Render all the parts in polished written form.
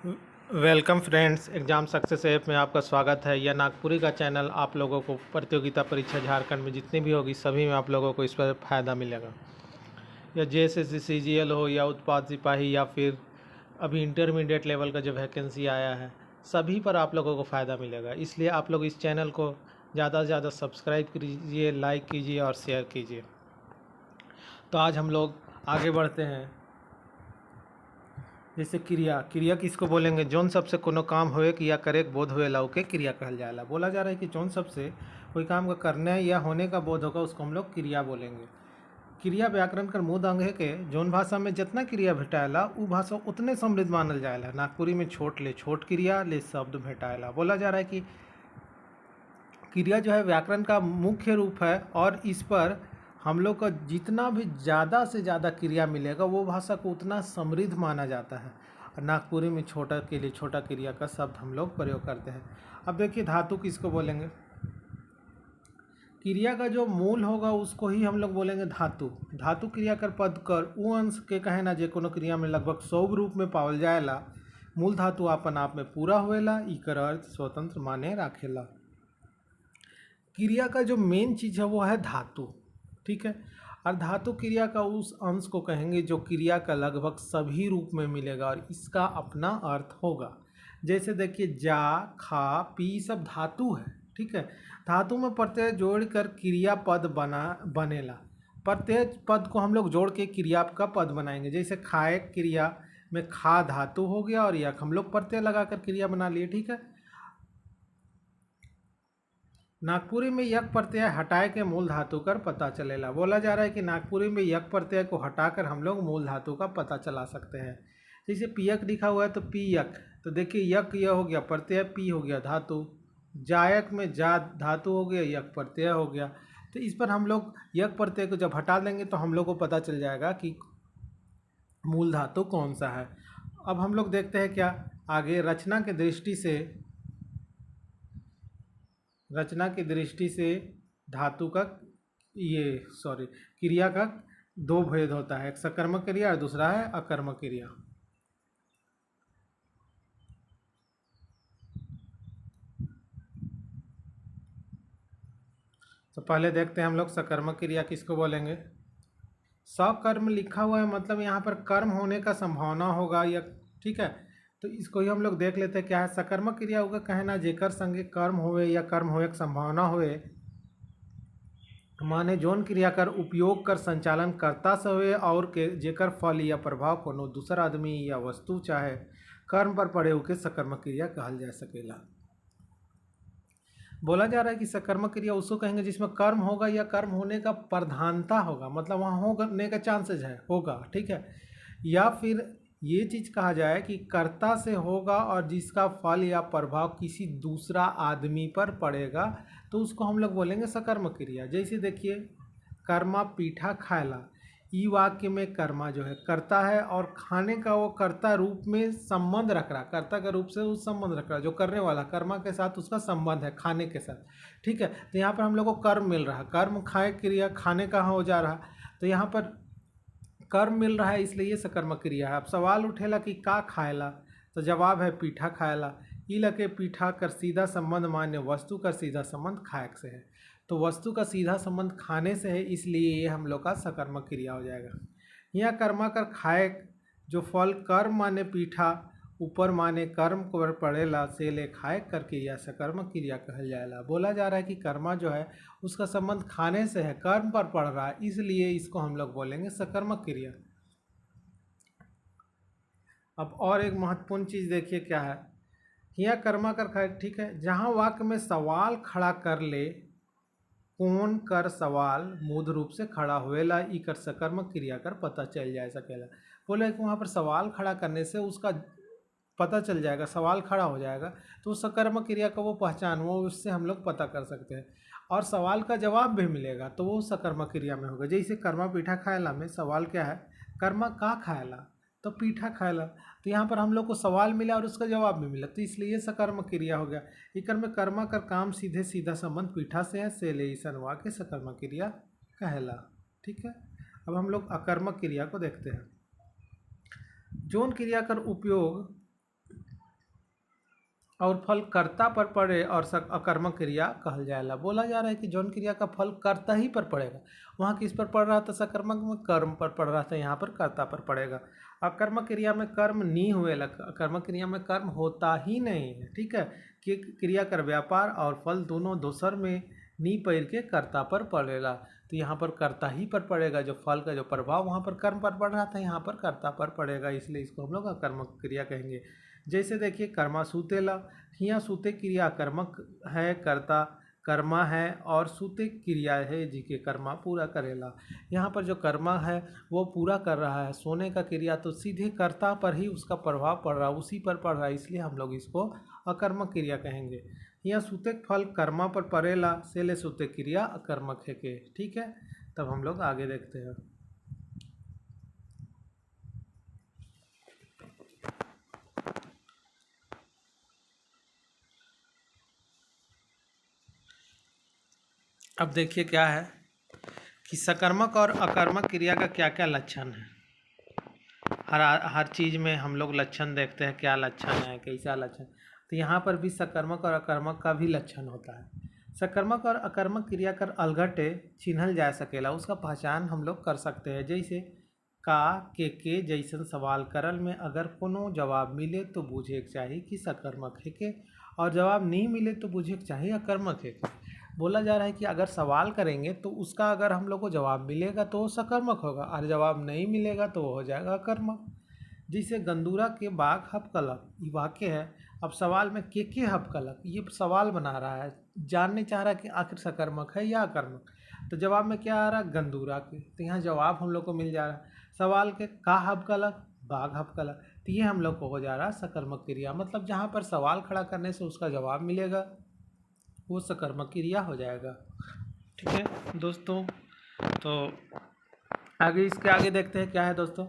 Welcome friends, exam success app में आपका स्वागत है। यह नागपुरी का चैनल आप लोगों को प्रतियोगिता परीक्षा झारखंड में जितनी भी होगी सभी में आप लोगों को इस पर फ़ायदा मिलेगा। या जेएसएससी सीजीएल हो या उत्पाद सिपाही या फिर अभी इंटरमीडिएट लेवल का जो वैकेंसी आया है, सभी पर आप लोगों को फ़ायदा मिलेगा। इसलिए आप लोग इस चैनल को ज़्यादा से ज़्यादा सब्सक्राइब कीजिए, लाइक कीजिए और शेयर कीजिए। तो आज हम लोग आगे बढ़ते हैं। जैसे क्रिया क्रिया किसको बोलेंगे? जौन सबसे कोनो काम होए कि या करे बोध होएला ओके क्रिया कहल जाला। बोला जा रहा है कि जौन सबसे कोई काम का करने या होने का बोध होगा उसको हम लोग क्रिया बोलेंगे। क्रिया व्याकरण कर मूल अंग है के जौन भाषा में जितना क्रिया भेटाएला उ भाषा उतने समृद्ध मानल जाएला। नागपुरी में छोट ले छोट क्रिया ले शब्द भेटाएला। बोला जा रहा है कि क्रिया जो है व्याकरण का मुख्य रूप है और इस पर हम लोग का जितना भी ज़्यादा से ज़्यादा क्रिया मिलेगा वो भाषा को उतना समृद्ध माना जाता है। और नागपुरी में छोटा के लिए छोटा क्रिया का शब्द हम लोग प्रयोग करते हैं। अब देखिए धातु किसको बोलेंगे? क्रिया का जो मूल होगा उसको ही हम लोग बोलेंगे धातु। धातु क्रिया कर पद कर उ अंश के कहे ना जे कोनो क्रिया में लगभग 100 रूप में पावल जाएला। मूल धातु अपन आप में पूरा होएला, इकर अर्थ स्वतंत्र माने राखेला। क्रिया का जो मेन चीज़ है वो है धातु, ठीक है। और धातु क्रिया का उस अंश को कहेंगे जो क्रिया का लगभग सभी रूप में मिलेगा और इसका अपना अर्थ होगा। जैसे देखिए जा, खा, पी सब धातु है, ठीक है। धातु में प्रत्यय जोड़ कर क्रिया पद बनेला। प्रत्यय पद को हम लोग जोड़ के क्रिया का पद बनाएंगे। जैसे खाए क्रिया में खा धातु हो गया और यक हम लोग प्रत्यय लगाकर क्रिया बना लिए, ठीक है। नागपुरी में यक प्रत्यय हटाए के मूल धातु कर पता चलेला। बोला जा रहा है कि नागपुरी में यक प्रत्यय को हटाकर हम लोग मूल धातु का पता चला सकते हैं। जैसे पियक लिखा हुआ है तो पियक, तो देखिए यक यह हो गया प्रत्यय, पी हो गया धातु। जायक में जा धातु हो गया, यक प्रत्यय हो गया। तो इस पर हम लोग यक प्रत्यय को जब हटा देंगे तो हम लोग को पता चल जाएगा कि मूल धातु कौन सा है। अब हम लोग देखते हैं क्या आगे रचना की दृष्टि से धातु का क्रिया का दो भेद होता है, एक सकर्मक क्रिया और दूसरा है अकर्मक क्रिया। तो पहले देखते हैं हम लोग सकर्मक क्रिया किसको बोलेंगे। सकर्म लिखा हुआ है मतलब यहाँ पर कर्म होने का संभावना होगा या, ठीक है। तो इसको ही हम लोग देख लेते हैं क्या है। सकर्मक क्रिया होगा कहना जेकर संगे कर्म होवे या कर्म होए की संभावना होए, माने जौन क्रिया कर उपयोग कर संचालन करता से हुए और के जेकर फल या प्रभाव कोनो दूसर आदमी या वस्तु चाहे कर्म पर पड़े उके सकर्मक क्रिया कहल जा सकेला। बोला जा रहा है कि सकर्मक क्रिया उसको कहेंगे जिसमें कर्म होगा या कर्म होने का प्रधानता होगा, मतलब वहाँ होने का चांसेस है, होगा, ठीक है। या फिर ये चीज़ कहा जाए कि कर्ता से होगा और जिसका फल या प्रभाव किसी दूसरा आदमी पर पड़ेगा तो उसको हम लोग बोलेंगे सकर्मक क्रिया। जैसे देखिए कर्मा पीठा खाएला, ई वाक्य में कर्मा जो है कर्ता है और खाने का वो कर्ता रूप में संबंध रख रहा, कर्ता के रूप से उस संबंध रख रहा जो करने वाला कर्मा के साथ उसका संबंध है खाने के साथ, ठीक है। तो यहाँ पर हम लोग को कर्म मिल रहा, कर्म खाए क्रिया खाने का हो जा रहा, तो यहाँ पर कर्म मिल रहा है इसलिए ये सकर्मक क्रिया है। अब सवाल उठेला कि का खाएला, तो जवाब है पीठा खाएला। ई लगे पीठा कर सीधा संबंध मान्य वस्तु का सीधा संबंध खाएक से है, तो वस्तु का सीधा संबंध खाने से है इसलिए ये हम लोग का सकर्मक क्रिया हो जाएगा। यहाँ कर्मा कर खाएक जो फल कर्म माने पीठा ऊपर माने कर्म को पड़ेला से ले खाएक कर क्रिया सकर्मक क्रिया कहल जाएला। बोला जा रहा है कि कर्मा जो है उसका संबंध खाने से है, कर्म पर पड़ रहा है, इसलिए इसको हम लोग बोलेंगे सकर्मक क्रिया। अब और एक महत्वपूर्ण चीज़ देखिए क्या है, यहाँ कर्मा कर खाए, ठीक है। जहाँ वाक्य में सवाल खड़ा कर ले कौन कर सवाल मूल रूप से खड़ा होएला ई कर सकर्मक क्रिया कर पता चल जा सकेला। बोले कि वहाँ पर सवाल खड़ा करने से उसका पता चल जाएगा, सवाल खड़ा हो जाएगा तो उस सकर्मक क्रिया का वो पहचान वो उससे हम लोग पता कर सकते हैं और सवाल का जवाब भी मिलेगा तो वो सकर्मक क्रिया में होगा। जैसे कर्मा पीठा खाएला में सवाल क्या है, कर्मा का खाएला, तो पीठा खाएला, तो यहाँ पर हम लोग को सवाल मिला और उसका जवाब भी मिला तो इसलिए ये सकर्मक क्रिया हो गया। इकर में कर्मा कर काम सीधे सीधा संबंध पीठा से है से ले ईसनवा के सकर्मक क्रिया कहला, ठीक है। अब हम लोग अकर्मक क्रिया को देखते हैं। जौन क्रिया कर उपयोग और फल कर्ता पर पड़े और अकर्मक क्रिया कहल जाएला। बोला जा रहा है कि जौन क्रिया का फल कर्ता ही पर पड़ेगा, वहाँ किस पर पड़ रहा था, सकर्मक में कर्म पर पड़ रहा था, यहाँ पर कर्ता पर पड़ेगा। अकर्मक क्रिया में कर्म नहीं हुएला, अकर्मक क्रिया में कर्म होता ही नहीं है, ठीक है। कि क्रिया कर व्यापार और फल दोनों दोसर में नी पैर के कर्ता पर पड़ेगा, तो यहाँ पर कर्ता ही पर पड़ेगा। जो फल का जो प्रभाव वहाँ पर कर्म पर पड़ रहा था, यहाँ पर कर्ता पर पड़ेगा, इसलिए इसको हम लोग अकर्मक क्रिया कहेंगे। जैसे देखिए कर्मा सूतेला, यहाँ सूते क्रिया कर्मक है, कर्ता कर्मा है, और सूते क्रिया है जी के कर्मा पूरा करेला। यहाँ पर जो कर्मा है वो पूरा कर रहा है, सोने का क्रिया तो सीधे कर्ता पर ही उसका प्रभाव पड़ रहा है, उसी पर पड़ रहा है, इसलिए हम लोग इसको अकर्मक क्रिया कहेंगे। यहाँ सूते फल कर्मा पर पड़ेला, से ले सूते क्रिया अकर्मक है के, ठीक है। तब हम लोग आगे देखते हैं। अब देखिए क्या है कि सकर्मक और अकर्मक क्रिया का क्या क्या लक्षण है। हर चीज़ में हम लोग लक्षण देखते हैं, क्या लक्षण है, कैसा लक्षण। तो यहाँ पर भी सकर्मक और अकर्मक का भी लक्षण होता है। सकर्मक और अकर्मक क्रिया कर अलगटे चिन्हल जा सकेला, उसका पहचान हम लोग कर सकते हैं। जैसे का के जैसन सवाल करल में अगर कोनो जवाब मिले तो बूझे के चाहिए कि सकर्मक है के, और जवाब नहीं मिले तो बूझे के चाहिए अकर्मक है के। बोला जा रहा है कि अगर सवाल करेंगे तो उसका अगर हम लोग को जवाब मिलेगा तो वो सकर्मक होगा, और जवाब नहीं मिलेगा तो वो हो जाएगा अकर्मक। जैसे गंदूरा के बाग हपकलक, ये वाक्य है। अब सवाल में के हपकलक, ये सवाल बना रहा है, जानने चाह रहा है कि आखिर सकर्मक है या अकर्मक। तो जवाब में क्या आ रहा है, गंदूरा के, तो यहाँ जवाब हम लोग को मिल जा रहा है। सवाल के का हपकलक, बाघ हपकलक, तो ये हम लोग को हो जा रहा है सकर्मक क्रिया। मतलब जहाँ पर सवाल खड़ा करने से उसका जवाब मिलेगा वो सकर्मक क्रिया हो जाएगा, ठीक है दोस्तों। तो आगे इसके आगे देखते हैं क्या है दोस्तों।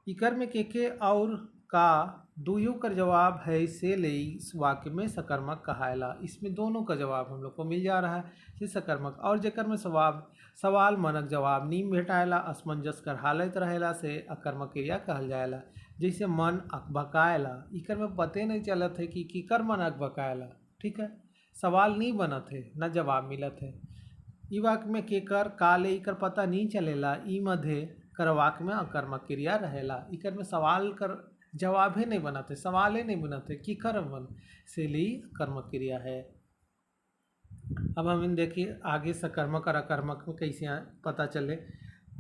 इकर में के और का दुयो का जवाब है, से ले इस वाक्य में सकर्मक कहायला। इसमें दोनों का जवाब हम लोग को मिल जा रहा है, से सकर्मक। और जेकर में सवाल मनक जवाब नी भेटायला, असमंजस कर हालत रहेला, से अकर्मक क्रिया कहल जाएला। जैसे मन अकबकायला, इकर में पते नहीं चलत है कि किकर मन अकबकायला, ठीक है। सवाल नहीं बनत है, न जवाब मिलत है। ई वाक्य में केकर काले इकर पता नहीं चलेला, ई मध्य कर वाक्य में अकर्मक क्रिया रहेला। इकर में सवाल कर जवाब ही नहीं बनत है, सवाल ही नहीं बनत है, की कर बन से ली कर्मक क्रिया है। अब हम देखिए आगे सकर्मक और अकर्मक में कैसे पता चले।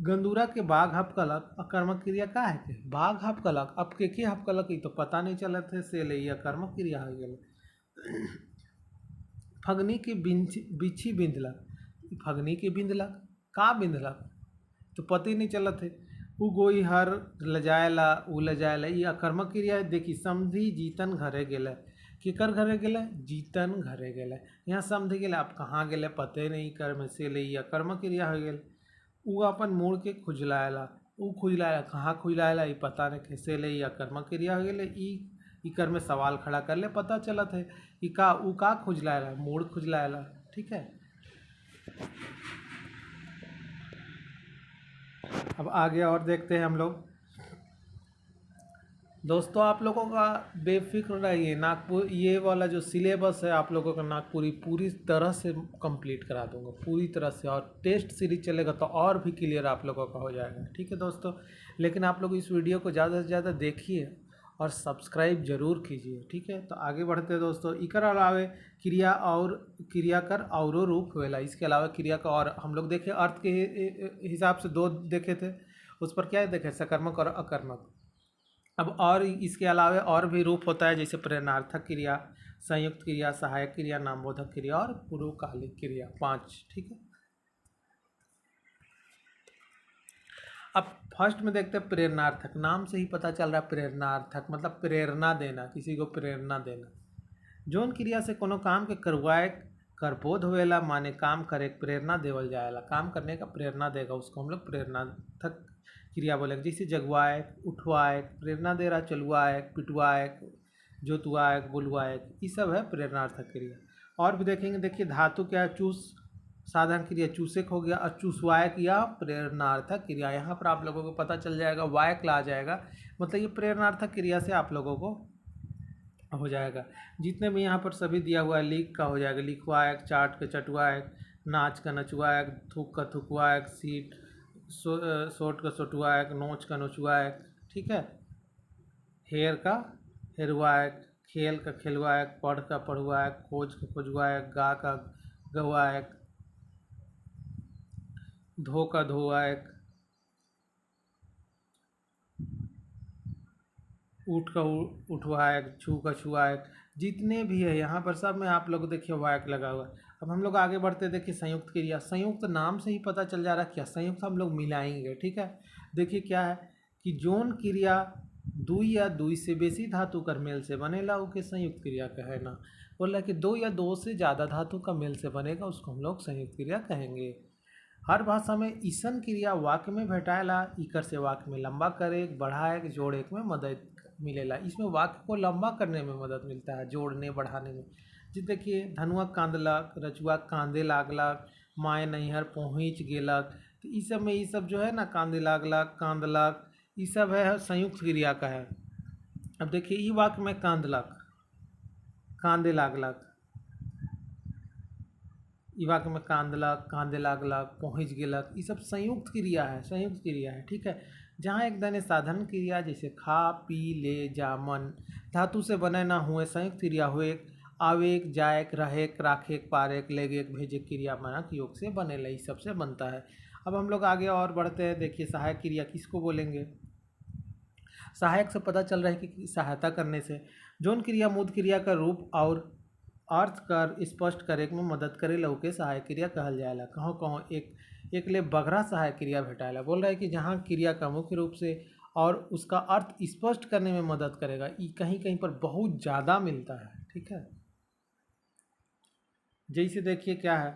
गंदूरा के बाघ हपकलक, अकर्मक क्रिया का है के बाघ हपकलक। अब के हपकलक ये तो पता नहीं चलत है, से ले अकर्मक क्रिया हो गया। फगनी के बिछी बिंधलक, फगनी के बिंधलक का बिंधलक तो पता ही नहीं चलत है। उ गोई हर लजायला, उ लजायला, ये अकर्मक क्रिया है। देखी समझी जीतन घरे गेले, केकर घरे गेले, जीतन घरे गेले। यहाँ समझ गेले, अब कहाँ गेले पते नहीं, कर्म से ले अकर्मक क्रिया हो गेल। उ अपन मुड़ के खुजलायला, उ खुजलायला कहाँ खुजलायला ये पता नहीं, कैसे ले अकर्मक क्रिया हो गेले। ई कर में सवाल खड़ा कर ले पता चलत है कि का उ का खुजलायला, मूड खुजलायला, ठीक है। अब आगे और देखते हैं हम लोग। दोस्तों आप लोगों का बेफिक्र रहिए, नागपुर ये वाला जो सिलेबस है आप लोगों का नागपुरी पूरी तरह से कंप्लीट करा दूंगा, पूरी तरह से। और टेस्ट सीरीज चलेगा तो और भी क्लियर आप लोगों का हो जाएगा, ठीक है दोस्तों। लेकिन आप लोग इस वीडियो को ज़्यादा से ज़्यादा देखिए और सब्सक्राइब जरूर कीजिए, ठीक है। तो आगे बढ़ते हैं दोस्तों। इकर अलावे क्रिया और क्रिया कर औरो रूप हुएला, इसके अलावा क्रिया का और हम लोग देखे अर्थ के हिसाब से दो देखे थे, उस पर क्या देखे, सकर्मक और अकर्मक। अब और इसके अलावा और भी रूप होता है, जैसे प्रेरणार्थक क्रिया, संयुक्त क्रिया, सहायक क्रिया, नामबोधक क्रिया और पूर्वकालिक क्रिया, 5, ठीक है। अब फर्स्ट में देखते हैं प्रेरणार्थक। नाम से ही पता चल रहा है प्रेरणार्थक मतलब प्रेरणा देना, किसी को प्रेरणा देना। जौन क्रिया से कोनो काम के करवाए करबोध होवेला, माने काम करे प्रेरणा देवल जाएला, काम करने का प्रेरणा देगा उसको हम लोग प्रेरणार्थक क्रिया बोलेंगे। जैसे जगवाए, उठवाए, प्रेरणा दे रहा, चलवाए, पिटवाए, जोतवाए, बुलवाए, ये सब है प्रेरणार्थक क्रिया। और भी देखेंगे, देखिए धातु क्या है, चूस, साधारण क्रिया चूसक हो गया, और चूसवायक या प्रेरणार्थक क्रिया। यहाँ पर आप लोगों को पता चल जाएगा, वायक ला जाएगा, मतलब ये प्रेरणार्थक क्रिया से आप लोगों को हो जाएगा। जितने भी यहाँ पर सभी दिया हुआ है, लिख का हो जाएगा लिखवाएक, चाट का चटवाएक, नाच का नचवाएक, थूक का थुकवाएक, सोट का सोटवाएक, नोच का नोचवाएक, ठीक है। हेर का हेरवाएक, खेल का खेलवाएक, पढ़ का पढ़वाएक, खोज का खोजवाएक, गा का गवाएक, धो का धोवाएक, ऊँट का उठवाएक, छू का छुआएक, जितने भी है यहाँ पर सब में आप लोग देखिए वायक लगा हुआ है। अब हम लोग आगे बढ़ते देखिए संयुक्त क्रिया। संयुक्त नाम से ही पता चल जा रहा है क्या, संयुक्त हम लोग मिलाएंगे, ठीक है। देखिए क्या है कि जोन क्रिया दुई या दुई से बेसी धातु कर मेल से बनेला ओके संयुक्त क्रिया कहे ना। बोल रहा है कि दो या दो से ज़्यादा धातु का मेल से बनेगा उसको हम लोग संयुक्त क्रिया कहेंगे। हर भाषा में ईसन क्रिया वाक्य में भेटाएला, इकर से वाक्य में लंबा करे बढ़ाए जोड़े में मदद मिलेला। इसमें वाक्य को लंबा करने में मदद मिलता है, जोड़ने बढ़ाने में। जी देखिए धनुआ कांदलक, रचुआ कांदे लागलक, माए नैहर पहुँच गेलक, तो इस सब में ये सब जो है ना कांदे लागलक, कांदलक, ये सब है संयुक्त क्रिया का है। अब देखिए ई वाक्य में कांदलक, कांदे लागलक, ई वाक्य में कांदलक, कांदे लागलक, पहुँच गेलक, ये सब संयुक्त क्रिया है, संयुक्त क्रिया है, ठीक है। जहाँ एक दने साधारण क्रिया जैसे खा पी ले जा मन धातु से बने ना हुए संयुक्त क्रिया हुए आवेक जायक रहेक राखेक पारेक लेगेक भेजेक क्रिया मानक योग से बनेला, इस सब से बनता है। अब हम लोग आगे और बढ़ते हैं। देखिए सहायक क्रिया किसको बोलेंगे। सहायक से पता चल रहा है कि सहायता करने से जौन क्रिया मूल क्रिया का रूप और अर्थ कर स्पष्ट करे में मदद करे लौके सहायक क्रिया कहल जाएला। कहों कहों एक ले बगरा सहायक क्रिया भेटाएला। बोल रहा है कि जहाँ क्रिया का मुख्य रूप से और उसका अर्थ स्पष्ट करने में मदद करेगा, ये कहीं कहीं पर बहुत ज़्यादा मिलता है, ठीक है। जैसे देखिए क्या है,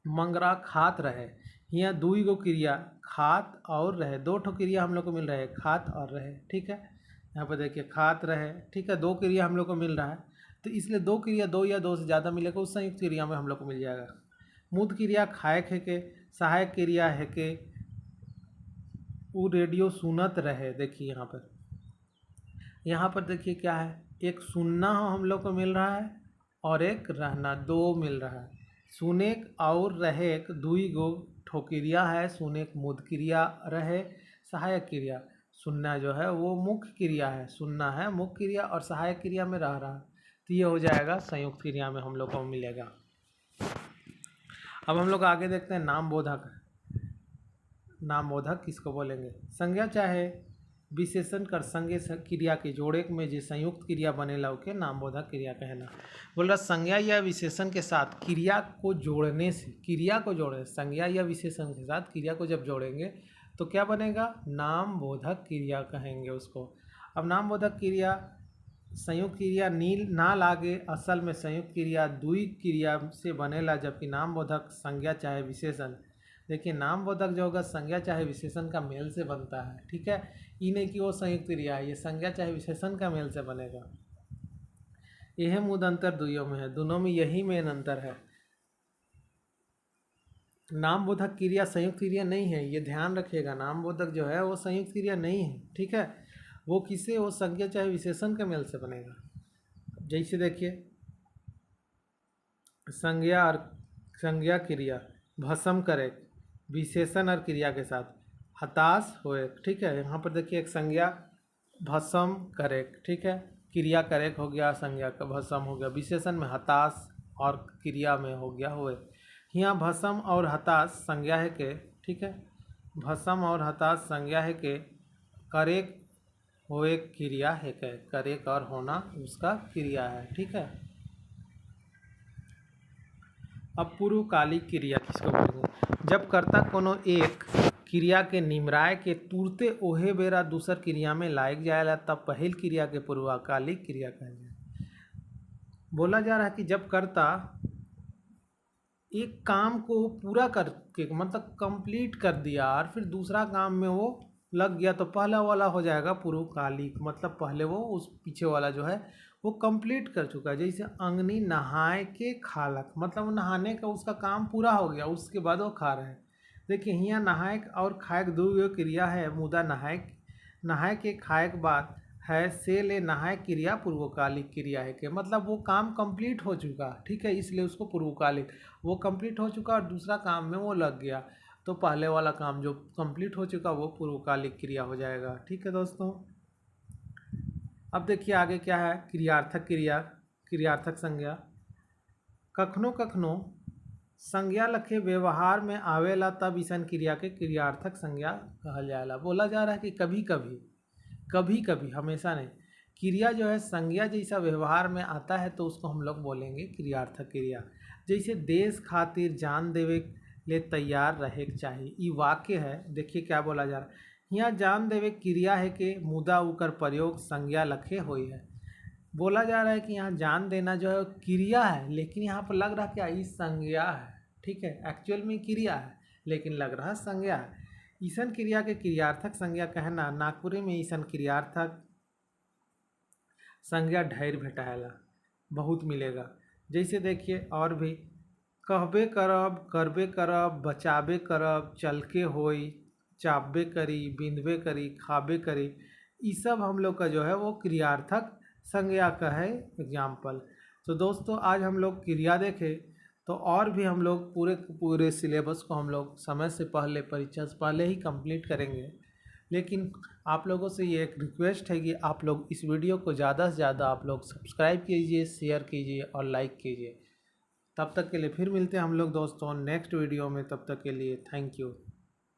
मंगरा खात रहे, यहाँ दुई गो क्रिया खात और रहे, दो ठो क्रिया हम लोग को मिल रहा है, खात और रहे, ठीक है। यहाँ पर देखिए खात रहे, ठीक है, दो क्रिया हम लोग को मिल रहा है, तो इसलिए दो क्रिया दो या दो से ज़्यादा मिलेगा उस संयुक्त क्रिया में हम लोग को मिल जाएगा। मूद क्रिया खायक है के, सहायक क्रिया है के वो रेडियो सुनत रहे। देखिए यहाँ पर देखिए क्या है, एक सुनना हम लोग को मिल रहा है और एक रहना, दो मिल रहा है। सुनेक और रहेक दुई गो ठोक्रिया है, सुनेक मुद क्रिया रहे सहायक क्रिया। सुनना जो है वो मुख्य क्रिया है, सुनना है मुख्य क्रिया और सहायक क्रिया में रह रहा है, तो ये हो जाएगा संयुक्त क्रिया में हम लोग को मिलेगा। अब हम लोग आगे देखते हैं नाम बोधक। नाम बोधक किसको बोलेंगे। संज्ञा चाहे विशेषण कर संज्ञा क्रिया के जोड़े में जो संयुक्त क्रिया बनेला ओके नाम बोधक क्रिया कहना। बोल रहा संज्ञा या विशेषण के साथ क्रिया को जोड़ने से, क्रिया को जोड़े संज्ञा या विशेषण के साथ क्रिया को जब जोड़ेंगे तो क्या बनेगा, नाम बोधक क्रिया कहेंगे उसको। अब नाम बोधक क्रिया संयुक्त क्रिया नील ना लागे, असल में संयुक्त क्रिया दुई क्रिया से बनेला, जबकि नाम बोधक संज्ञा चाहे विशेषण। देखिए नाम बोधक जो होगा संज्ञा चाहे विशेषण का मेल से बनता है, ठीक है। ये नहीं कि वो संयुक्त क्रिया है, ये संज्ञा चाहे विशेषण का मेल से बनेगा। यह मुद अंतर दुइयों में है, दोनों में यही मेन अंतर है। नाम बोधक क्रिया संयुक्त क्रिया नहीं है, ये ध्यान रखिएगा। नाम बोधक जो है वो संयुक्त क्रिया नहीं है, ठीक है। वो किसे, वो संज्ञा चाहे विशेषण के मेल से बनेगा। जैसे देखिए संज्ञा और संज्ञा क्रिया भस्म करे विशेषण और क्रिया के साथ हताश होए, ठीक है। यहाँ पर देखिए एक संज्ञा भस्म करे, ठीक है, क्रिया करे हो गया, संज्ञा का भस्म हो गया, विशेषण में हताश और क्रिया में हो गया होए। यहाँ भस्म और हताश संज्ञा है के, ठीक है, भस्म और हताश संज्ञा है के, करेक होए क्रिया है के, करेक और होना उसका क्रिया है, ठीक है। अब पूर्वकालिक क्रिया किसको बोलेंगे। जब कर्ता कोनो एक क्रिया के निमराय के तुरते ओहे बेरा दूसर क्रिया में लायक जाएला तब पहल क्रिया के पूर्वकालिक क्रिया कहल जाए। बोला जा रहा है कि जब कर्ता एक काम को पूरा करके मतलब कंप्लीट कर दिया और फिर दूसरा काम में वो लग गया तो पहला वाला हो जाएगा पूर्वकालिक, मतलब पहले वो उस पीछे वाला जो है वो कंप्लीट कर चुका है। जैसे अंगनी नहाए के खालक, मतलब वो नहाने का उसका काम पूरा हो गया उसके बाद वो खा रहे हैं। देखिए यहाँ नहाए और खाए दो क्रिया है, मुदा नहाए के खाए के बाद है से ले नहाय क्रिया पूर्वकालिक क्रिया है के, मतलब वो काम कंप्लीट हो चुका, ठीक है, इसलिए उसको पूर्वकालिक, वो कंप्लीट हो चुका और दूसरा काम में वो लग गया, तो पहले वाला काम जो कंप्लीट हो चुका वो पूर्वकालिक क्रिया हो जाएगा। ठीक है दोस्तों, अब देखिए आगे क्या है, क्रियार्थक क्रिया, क्रियार्थक संज्ञा। कखनो कखनो संज्ञा लखे व्यवहार में आवेला तब ईसन क्रिया के क्रियार्थक संज्ञा कहल जाएला। बोला जा रहा है कि कभी कभी, कभी कभी, हमेशा नहीं, क्रिया जो है संज्ञा जैसा व्यवहार में आता है तो उसको हम लोग बोलेंगे क्रियार्थक क्रिया। जैसे देश खातिर जान देवे ले तैयार रहे के चाहिए, ये वाक्य है। देखिए क्या बोला जा रहा है, यहाँ जान देवे क्रिया है कि मुदा उकर प्रयोग संज्ञा लखे हुई है। बोला जा रहा है कि यहाँ जान देना जो है क्रिया है, लेकिन यहाँ पर लग रहा क्या, ये संज्ञा है। ठीक है, एक्चुअल में क्रिया है लेकिन लग रहा संज्ञा है। ईसन क्रिया के क्रियार्थक संज्ञा कहना, नागपुरी में ईसन क्रियार्थक संज्ञा ढेर भेटाएला, बहुत मिलेगा। जैसे देखिए और भी, कहबे करब, करबे करब, बचाबे करब, चलके होई, चापबे करी, बिंदबे करी, खाबे करी, ये सब हम लोग का जो है वो क्रियार्थक संज्ञा का है एग्जाम्पल। तो दोस्तों आज हम लोग क्रिया देखे, तो और भी हम लोग पूरे पूरे सिलेबस को हम लोग समय से पहले, परीक्षा से पहले ही कंप्लीट करेंगे। लेकिन आप लोगों से ये एक रिक्वेस्ट है कि आप लोग इस वीडियो को ज़्यादा से ज़्यादा आप लोग सब्सक्राइब कीजिए, शेयर कीजिए और लाइक कीजिए। तब तक के लिए फिर मिलते हैं हम लोग दोस्तों नेक्स्ट वीडियो में, तब तक के लिए थैंक यू।